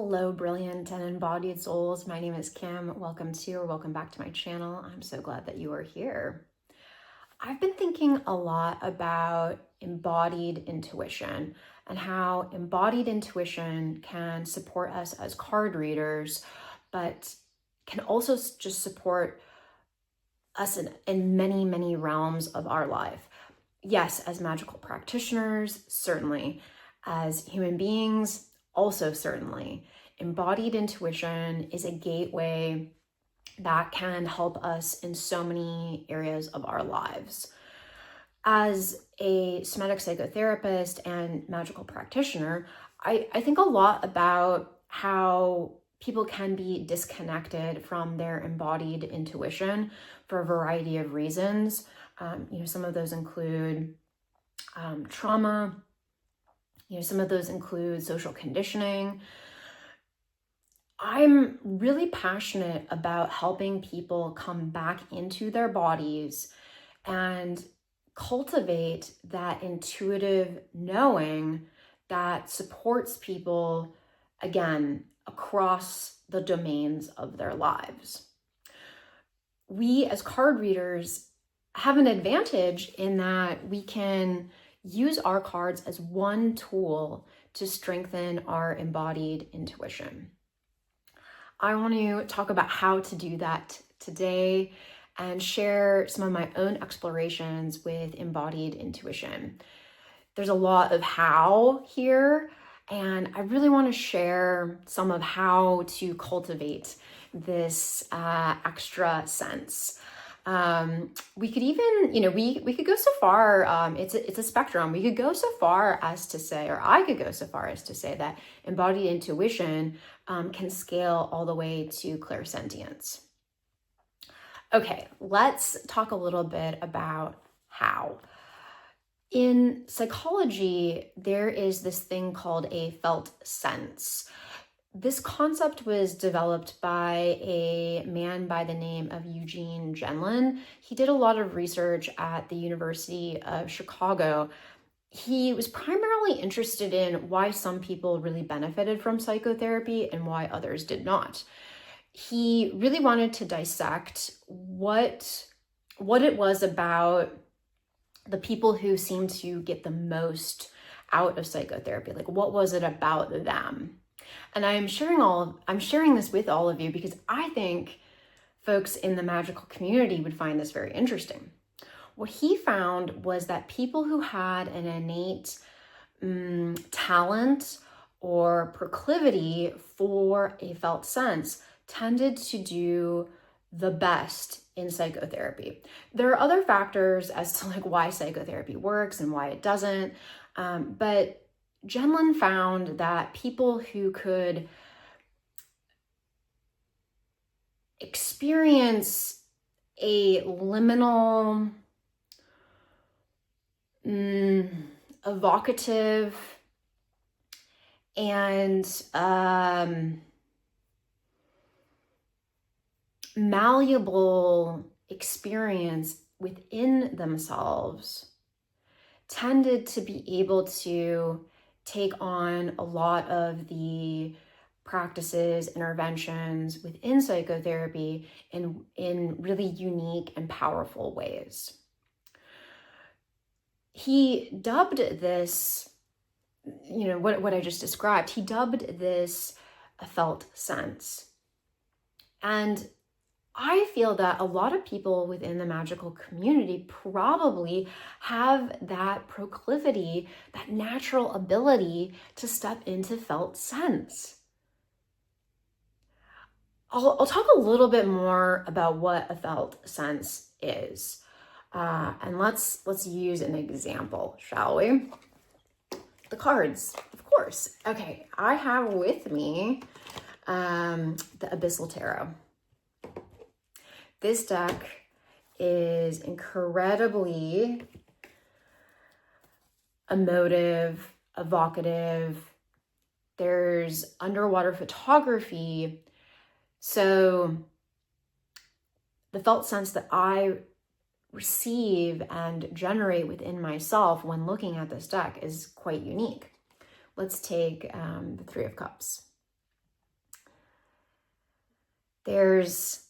Hello, brilliant and embodied souls. My name is Kim. Welcome to or welcome back to my channel. I'm so glad that you are here. I've been thinking a lot about embodied intuition and how embodied intuition can support us as card readers, but can also just support us in many, many realms of our life. Yes, as magical practitioners, certainly. As human beings, also certainly. Embodied intuition is a gateway that can help us in so many areas of our lives. As a somatic psychotherapist and magical practitioner, I think a lot about how people can be disconnected from their embodied intuition for a variety of reasons. Some of those include trauma. Some of those include social conditioning. I'm really passionate about helping people come back into their bodies and cultivate that intuitive knowing that supports people, again, across the domains of their lives. We as card readers have an advantage in that we can use our cards as one tool to strengthen our embodied intuition. I want to talk about how to do that today and share some of my own explorations with embodied intuition. There's a lot of how here, and I really want to share some of how to cultivate this extra sense. We could even, we could go so far, it's a spectrum. We could go so far as to say, or I could go so far as to say that embodied intuition can scale all the way to clairsentience. Okay, let's talk a little bit about how. In psychology, there is this thing called a felt sense. This concept was developed by a man by the name of Eugene Genlin. He did a lot of research at the University of Chicago. He was primarily interested in why some people really benefited from psychotherapy and why others did not. He really wanted to dissect what it was about the people who seemed to get the most out of psychotherapy. Like, what was it about them? And I'm sharing this with all of you because I think folks in the magical community would find this very interesting. What he found was that people who had an innate talent or proclivity for a felt sense tended to do the best in psychotherapy. There are other factors as to why psychotherapy works and why it doesn't, but Genlin found that people who could experience a liminal, evocative, and malleable experience within themselves tended to be able to take on a lot of the practices, interventions within psychotherapy in really unique and powerful ways. He dubbed this, what I just described, he dubbed this a felt sense. And I feel that a lot of people within the magical community probably have that proclivity, that natural ability to step into felt sense. I'll talk a little bit more about what a felt sense is. And let's use an example, shall we? The cards, of course. Okay, I have with me the Abyssal Tarot. This deck is incredibly emotive, evocative. There's underwater photography. So the felt sense that I receive and generate within myself when looking at this deck is quite unique. Let's take the Three of Cups. There's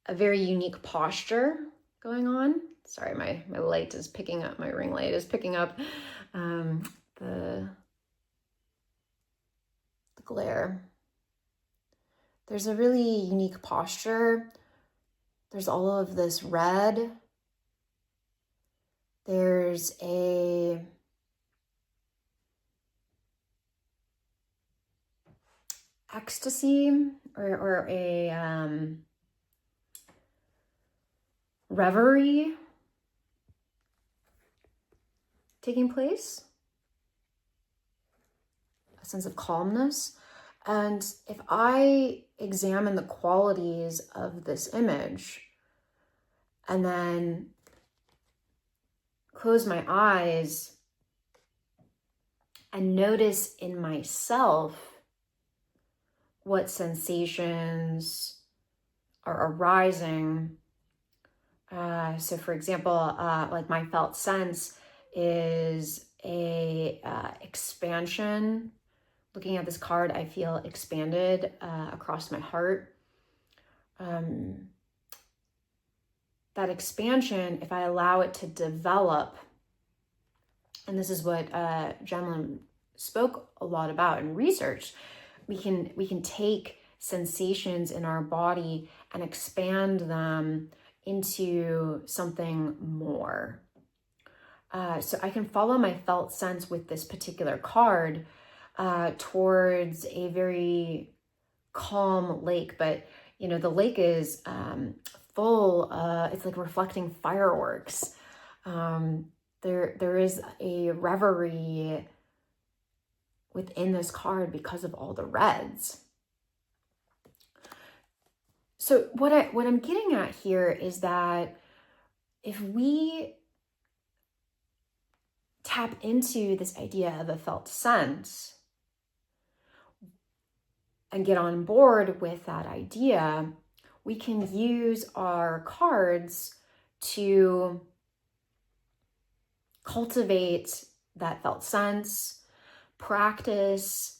a very unique posture going on. Sorry, my light is picking up, my ring light is picking up the glare. There's a really unique posture. There's all of this red. There's a ecstasy or a reverie taking place, a sense of calmness. And if I examine the qualities of this image and then close my eyes and notice in myself what sensations are arising. So for example, like my felt sense is a expansion. Looking at this card, I feel expanded across my heart. That expansion, if I allow it to develop, and this is what Gemlin spoke a lot about in research, we can take sensations in our body and expand them into something more. So I can follow my felt sense with this particular card towards a very calm lake, but you know, the lake is full, it's like reflecting fireworks. There is a reverie within this card because of all the reds. So what I'm getting at here is that if we tap into this idea of a felt sense and get on board with that idea, we can use our cards to cultivate that felt sense, practice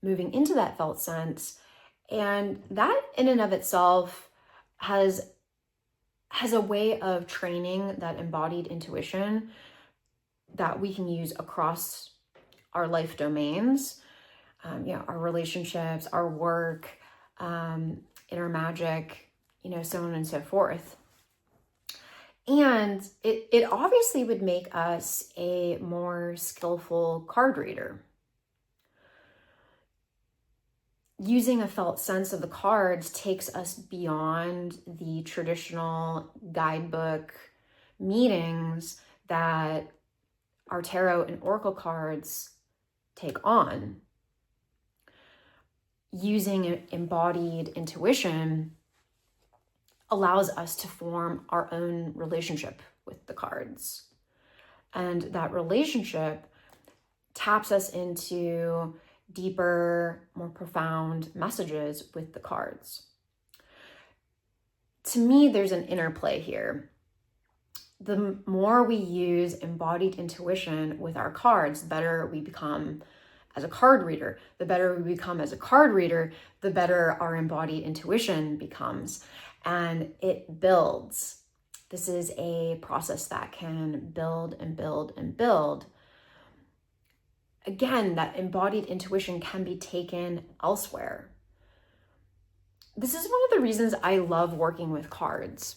moving into that felt sense. And that in and of itself has a way of training that embodied intuition that we can use across our life domains, our relationships, our work, inner magic, so on and so forth. And it obviously would make us a more skillful card reader. Using a felt sense of the cards takes us beyond the traditional guidebook meanings that our tarot and oracle cards take on. Using embodied intuition allows us to form our own relationship with the cards. And that relationship taps us into deeper, more profound messages with the cards. To me, there's an interplay here. The more we use embodied intuition with our cards, the better we become as a card reader. The better we become as a card reader, the better our embodied intuition becomes. And it builds. This is a process that can build and build and build. Again, that embodied intuition can be taken elsewhere. This is one of the reasons I love working with cards.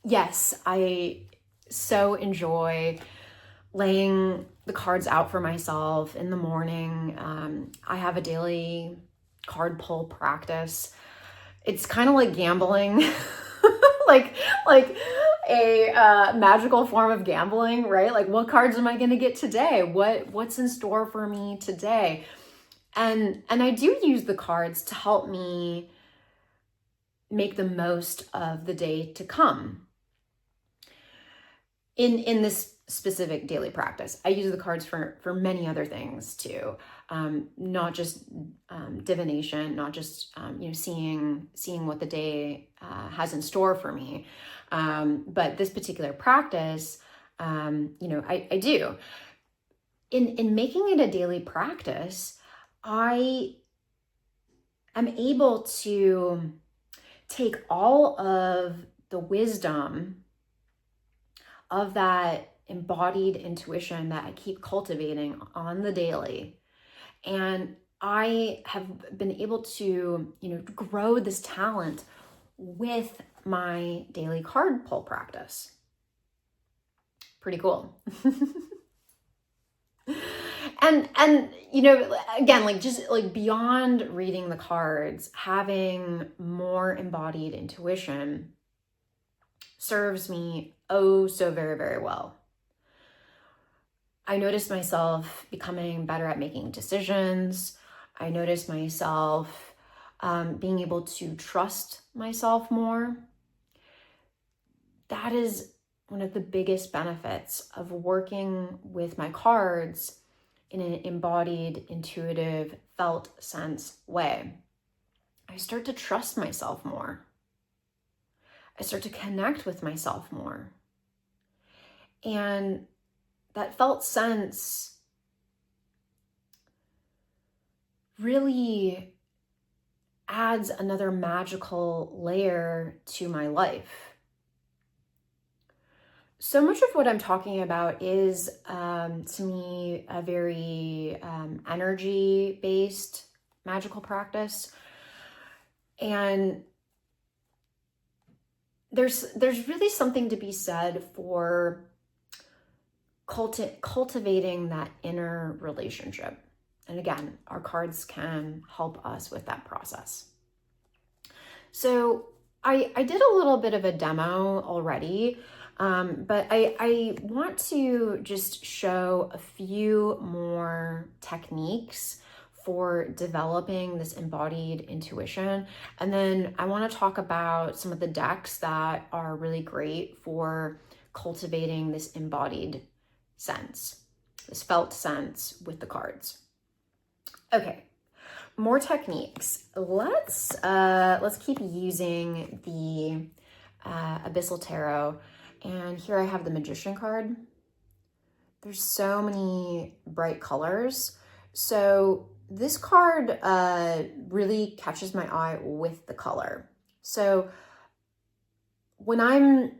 Yes, I so enjoy laying the cards out for myself in the morning. I have a daily card pull practice. It's kind of like gambling, like a magical form of gambling, right? Like, what cards am I going to get today? What's in store for me today? And I do use the cards to help me make the most of the day to come. In this specific daily practice, I use the cards for many other things too. Not just divination, not just seeing what the day has in store for me, but this particular practice, I do. In making it a daily practice, I I'm able to take all of the wisdom of that embodied intuition that I keep cultivating on the daily, and I have been able to, grow this talent with my daily card pull practice. Pretty cool. And again, like, just like beyond reading the cards, having more embodied intuition serves me oh so very, very well. I notice myself becoming better at making decisions. I notice myself being able to trust myself more. That is one of the biggest benefits of working with my cards in an embodied, intuitive, felt sense way. I start to trust myself more. I start to connect with myself more. And that felt sense really adds another magical layer to my life. So much of what I'm talking about is, to me, a very energy-based magical practice. And there's really something to be said for cultivating that inner relationship. And again, our cards can help us with that process. So I did a little bit of a demo already, but I want to just show a few more techniques for developing this embodied intuition. And then I want to talk about some of the decks that are really great for cultivating this embodied sense, this felt sense with the cards. Okay, more techniques. Let's keep using the Abyssal Tarot. And here I have the Magician card. There's so many bright colors. So this card really catches my eye with the color. So when I'm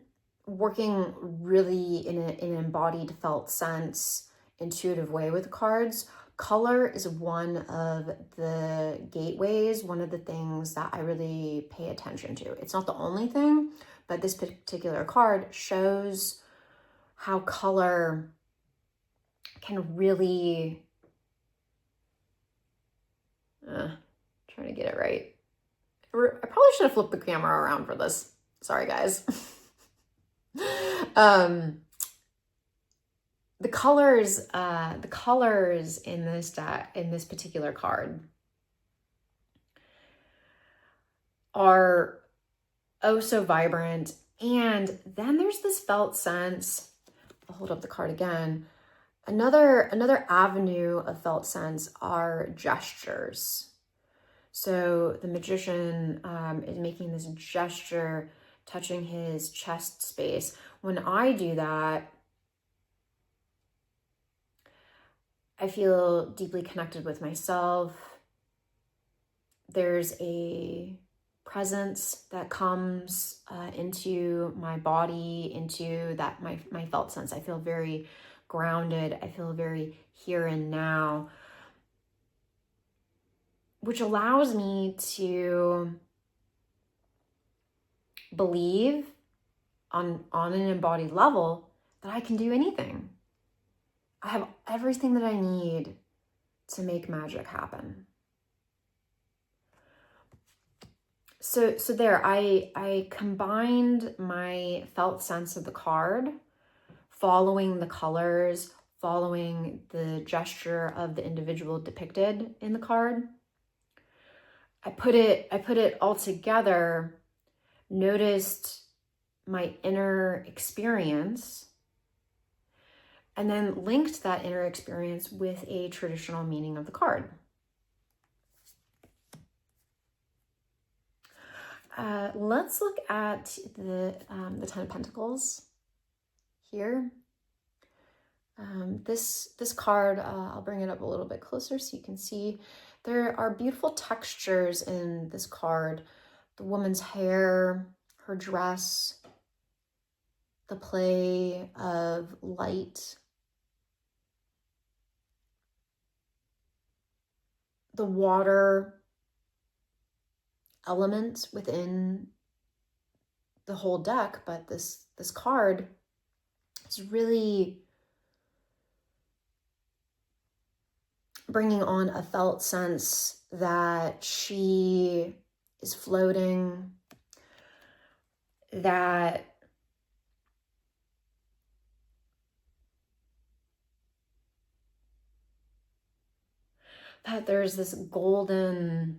working really in an embodied felt sense, intuitive way with cards, color is one of the gateways, one of the things that I really pay attention to. It's not the only thing, but this particular card shows how color can really, trying to get it right. I probably should have flipped the camera around for this. Sorry, guys. The colors in this deck, in this particular card, are oh so vibrant. And then there's this felt sense. I'll hold up the card again. Another avenue of felt sense are gestures. So the Magician is making this gesture, touching his chest space. When I do that, I feel deeply connected with myself. There's a presence that comes into my body, into that my felt sense. I feel very grounded. I feel very here and now, which allows me to believe on an embodied level that I can do anything. I have everything that I need to make magic happen. So there, I combined my felt sense of the card, following the colors, following the gesture of the individual depicted in the card. I put it all together, noticed my inner experience, and then linked that inner experience with a traditional meaning of the card. Let's look at the Ten of Pentacles here. This card, I'll bring it up a little bit closer so you can see. There are beautiful textures in this card. The woman's hair, her dress, the play of light, the water element within the whole deck, but this card is really bringing on a felt sense that she is floating, that there's these golden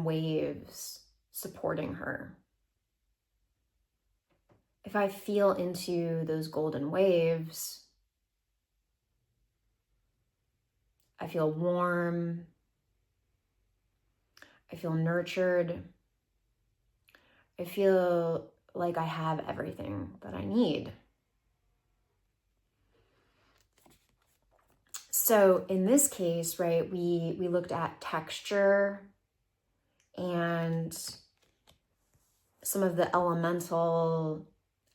waves supporting her. If I feel into those golden waves, I feel warm, I feel nurtured, I feel like I have everything that I need. So in this case, right, we looked at texture and some of the elemental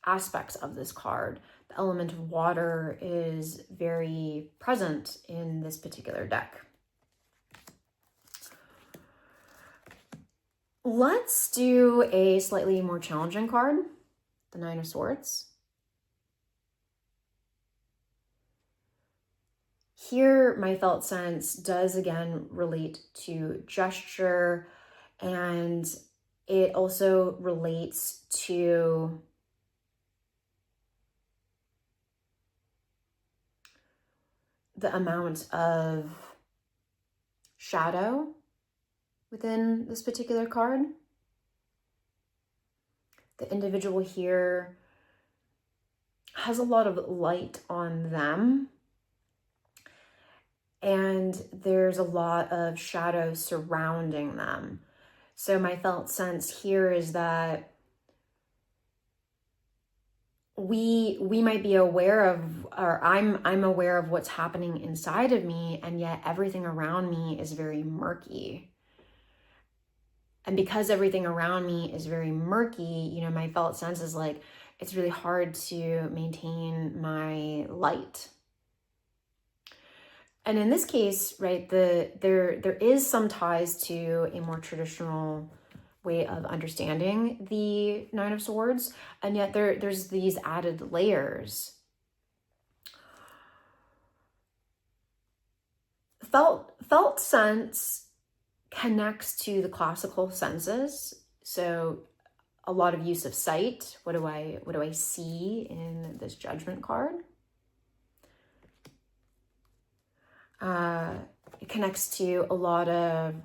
aspects of this card. The element of water is very present in this particular deck. Let's do a slightly more challenging card, the Nine of Swords. Here, my felt sense does again relate to gesture, and it also relates to the amount of shadow within this particular card. The individual here has a lot of light on them, and there's a lot of shadow surrounding them. So my felt sense here is that we might be aware of, or I'm aware of what's happening inside of me, and yet everything around me is very murky. And because everything around me is very murky, you know, my felt sense is like, it's really hard to maintain my light. And in this case, right, there is some ties to a more traditional way of understanding the Nine of Swords, and yet there's these added layers. Felt sense connects to the classical senses, so a lot of use of sight. What do I see in this Judgment card? It connects to a lot of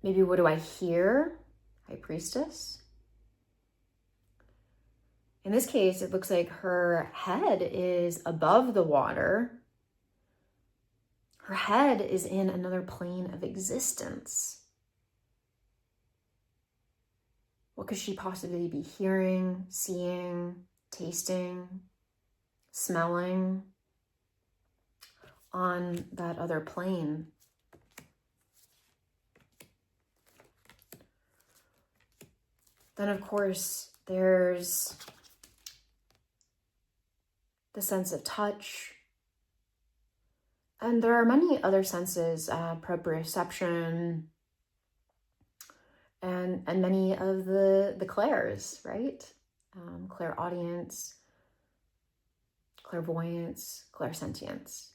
maybe what do I hear? High Priestess. In this case, it looks like her head is above the water. Her head is in another plane of existence. What could she possibly be hearing, seeing, tasting, smelling on that other plane? Then, of course, there's the sense of touch. And there are many other senses, proprioception, and many of the clairs, right? Clairaudience, clairvoyance, clairsentience.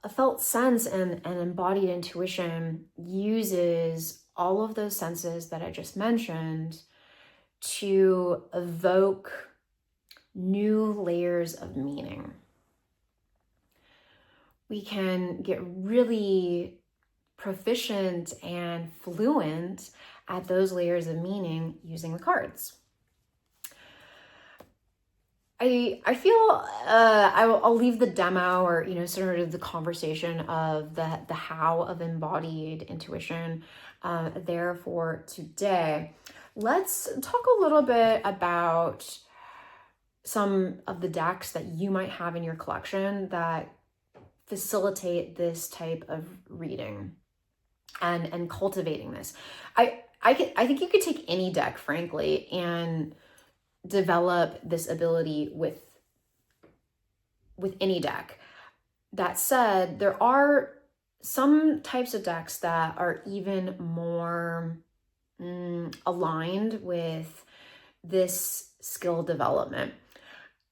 A felt sense and embodied intuition uses all of those senses that I just mentioned to evoke new layers of meaning. We can get really proficient and fluent at those layers of meaning using the cards. I feel I'll leave the demo, or sort of the conversation of the how of embodied intuition there for today. Let's talk a little bit about some of the decks that you might have in your collection that facilitate this type of reading and cultivating this. I think you could take any deck, frankly, and develop this ability with any deck. That said, there are some types of decks that are even more aligned with this skill development.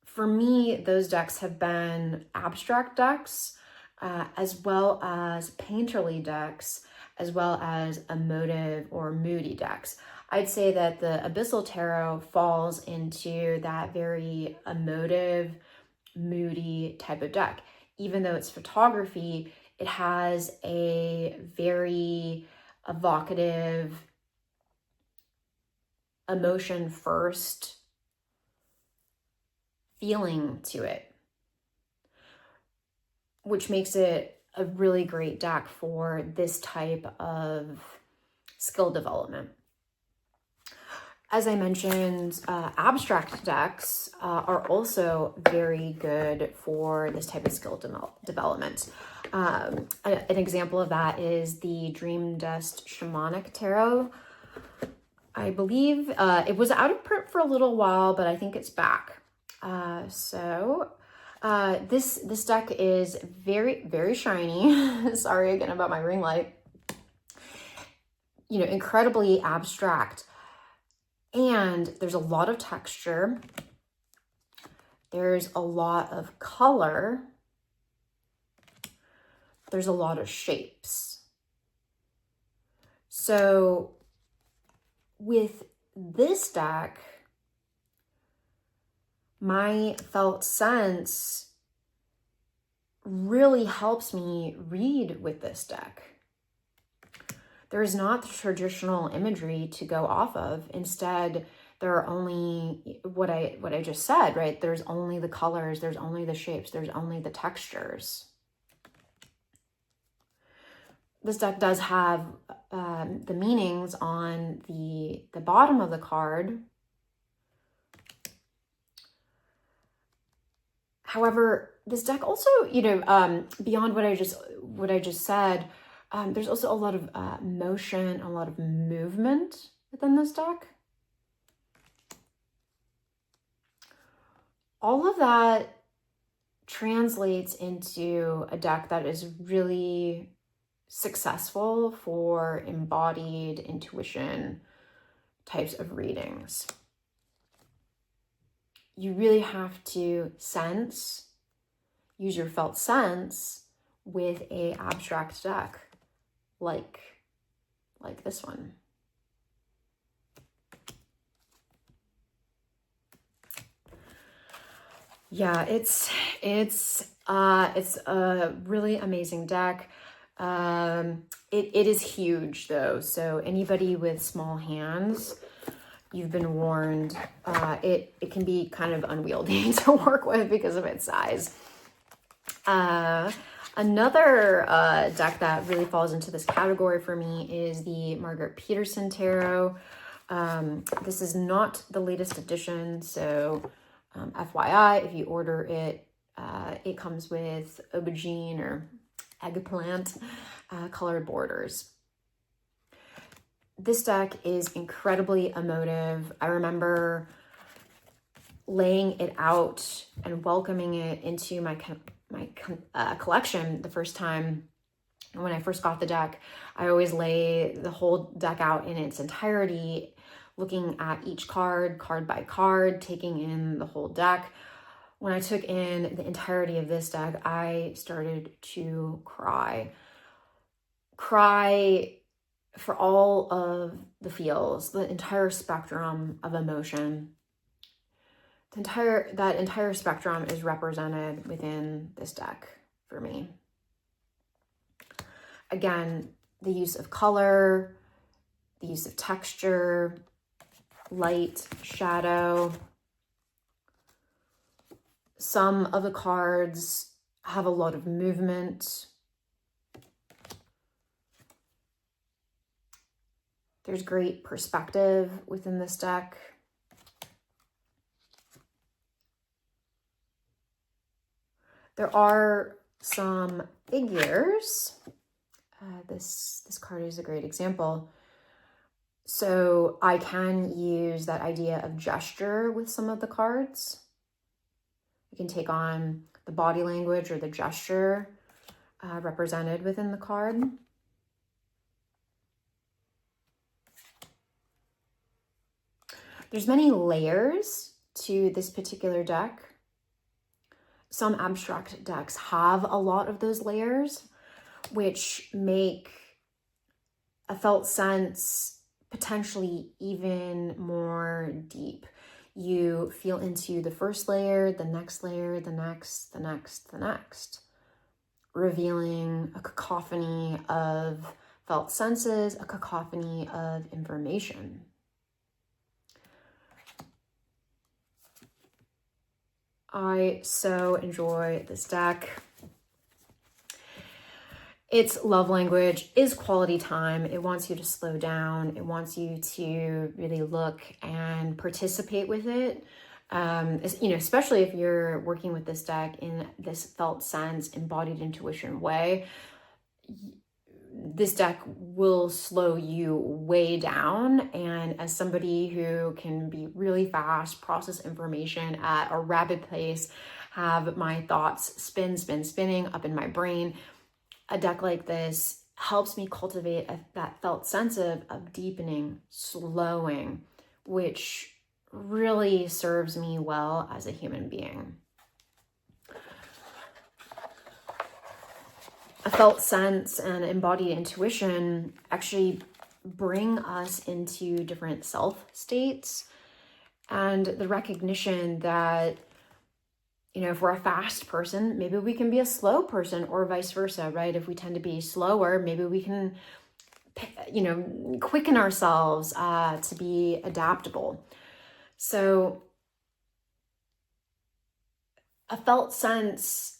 For me, those decks have been abstract decks, as well as painterly decks, as well as emotive or moody decks. I'd say that the Abyssal Tarot falls into that very emotive, moody type of deck. Even though it's photography, it has a very evocative, emotion first feeling to it, which makes it a really great deck for this type of skill development. As I mentioned, abstract decks are also very good for this type of skill development. An example of that is the Dream Dust Shamanic Tarot. I believe it was out of print for a little while, but I think it's back. This deck is very, very shiny. Sorry again about my ring light. Incredibly abstract. And there's a lot of texture. There's a lot of color. There's a lot of shapes. So with this deck, my felt sense really helps me read with this deck. There is not the traditional imagery to go off of. Instead, there are only what I just said, right? There's only the colors, there's only the shapes, there's only the textures. This deck does have the meanings on the bottom of the card. However, this deck also, beyond what I just said, there's also a lot of motion, a lot of movement within this deck. All of that translates into a deck that is really successful for embodied intuition types of readings. You really have to use your felt sense with a abstract deck like this one. Yeah, it's a really amazing deck. It is huge though, so anybody with small hands, you've been warned. It can be kind of unwieldy to work with because of its size. Another deck that really falls into this category for me is the Margaret Peterson Tarot. This is not the latest edition, so FYI, if you order it, it comes with aubergine or eggplant colored borders. This deck is incredibly emotive. I remember laying it out and welcoming it into my collection the first time. When I first got the deck, I always lay the whole deck out in its entirety, looking at each card by card, taking in the whole deck. When I took in the entirety of this deck, I started to cry for all of the feels, the entire spectrum of emotion. That entire spectrum is represented within this deck for me. Again, the use of color, the use of texture, light, shadow, Some of the cards have a lot of movement. There's great perspective within this deck. There are some figures. This card is a great example. So I can use that idea of gesture with some of the cards. You can take on the body language or the gesture represented within the card. There's many layers to this particular deck. Some abstract decks have a lot of those layers, which make a felt sense potentially even more deep. You feel into the first layer, the next layer, the next, the next, the next, revealing a cacophony of felt senses, a cacophony of information. I so enjoy this deck. Its love language is quality time. It wants you to slow down. It wants you to really look and participate with it. Especially if you're working with this deck in this felt sense, embodied intuition way, this deck will slow you way down. And as somebody who can be really fast, process information at a rapid pace, have my thoughts spinning up in my brain, a deck like this helps me cultivate that felt sense of deepening, slowing, which really serves me well as a human being. A felt sense and embodied intuition actually bring us into different self states, and the recognition that, if we're a fast person, maybe we can be a slow person, or vice versa, right? If we tend to be slower, maybe we can, quicken ourselves to be adaptable. So a felt sense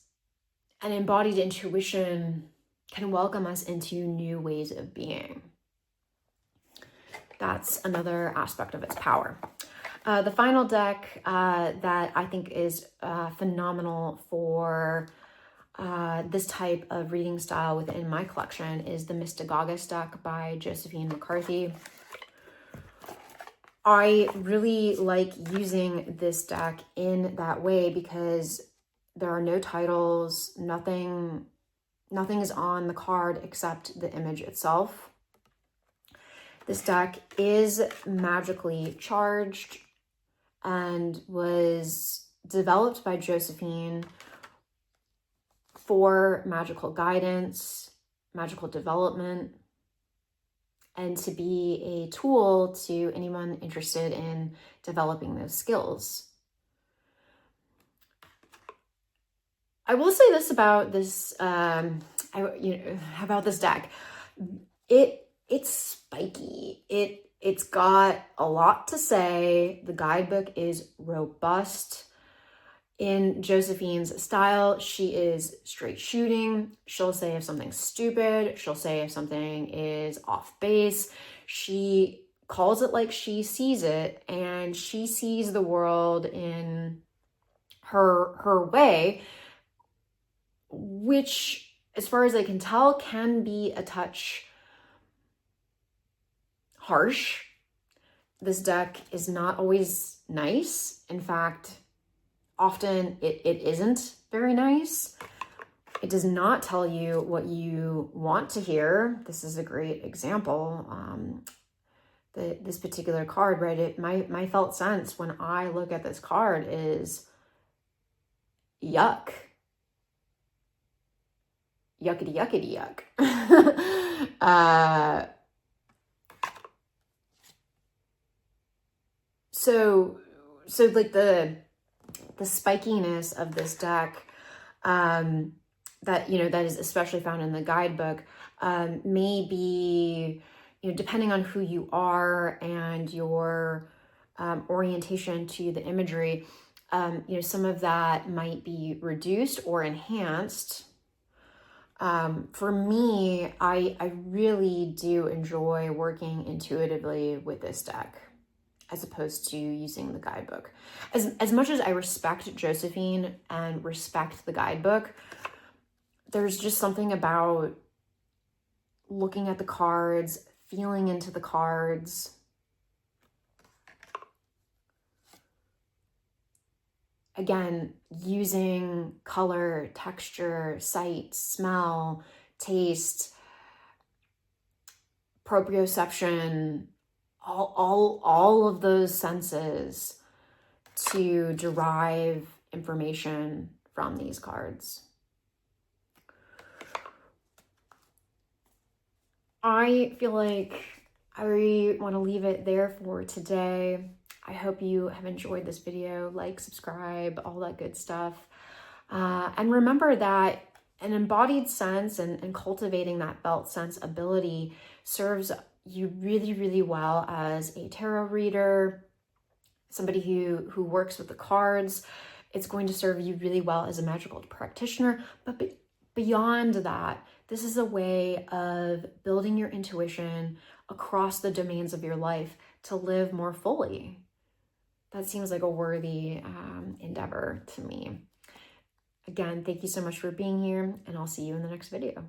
and embodied intuition can welcome us into new ways of being. That's another aspect of its power. The final deck that I think is phenomenal for this type of reading style within my collection is the Mystagogus deck by Josephine McCarthy. I really like using this deck in that way because there are no titles, nothing is on the card except the image itself. This deck is magically charged and was developed by Josephine for magical guidance, magical development, and to be a tool to anyone interested in developing those skills. I will say this about this, about this deck. It's spiky. It's got a lot to say. The guidebook is robust. In Josephine's style, she is straight shooting. She'll say if something's stupid. She'll say if something is off base. She calls it like she sees it, and she sees the world in her way, which, as far as I can tell, can be a touch harsh. This deck is not always nice. In fact, often it isn't very nice. It does not tell you what you want to hear. This is a great example. This particular card, right? My felt sense when I look at this card is yuck. Yuckity yuckity yuck. So like the spikiness of this deck, that is especially found in the guidebook, may be, depending on who you are and your orientation to the imagery, Some of that might be reduced or enhanced. For me, I really do enjoy working intuitively with this deck as opposed to using the guidebook. As much as I respect Josephine and respect the guidebook, there's just something about looking at the cards, feeling into the cards, again, using color, texture, sight, smell, taste, proprioception, all of those senses to derive information from these cards. I feel like I want to leave it there for today. I hope you have enjoyed this video. Like, subscribe, all that good stuff. And remember that an embodied sense and cultivating that felt sense ability serves you really, really well as a tarot reader, somebody who works with the cards. It's going to serve you really well as a magical practitioner. But beyond that, this is a way of building your intuition across the domains of your life to live more fully. That seems like a worthy endeavor to me. Again, thank you so much for being here, and I'll see you in the next video.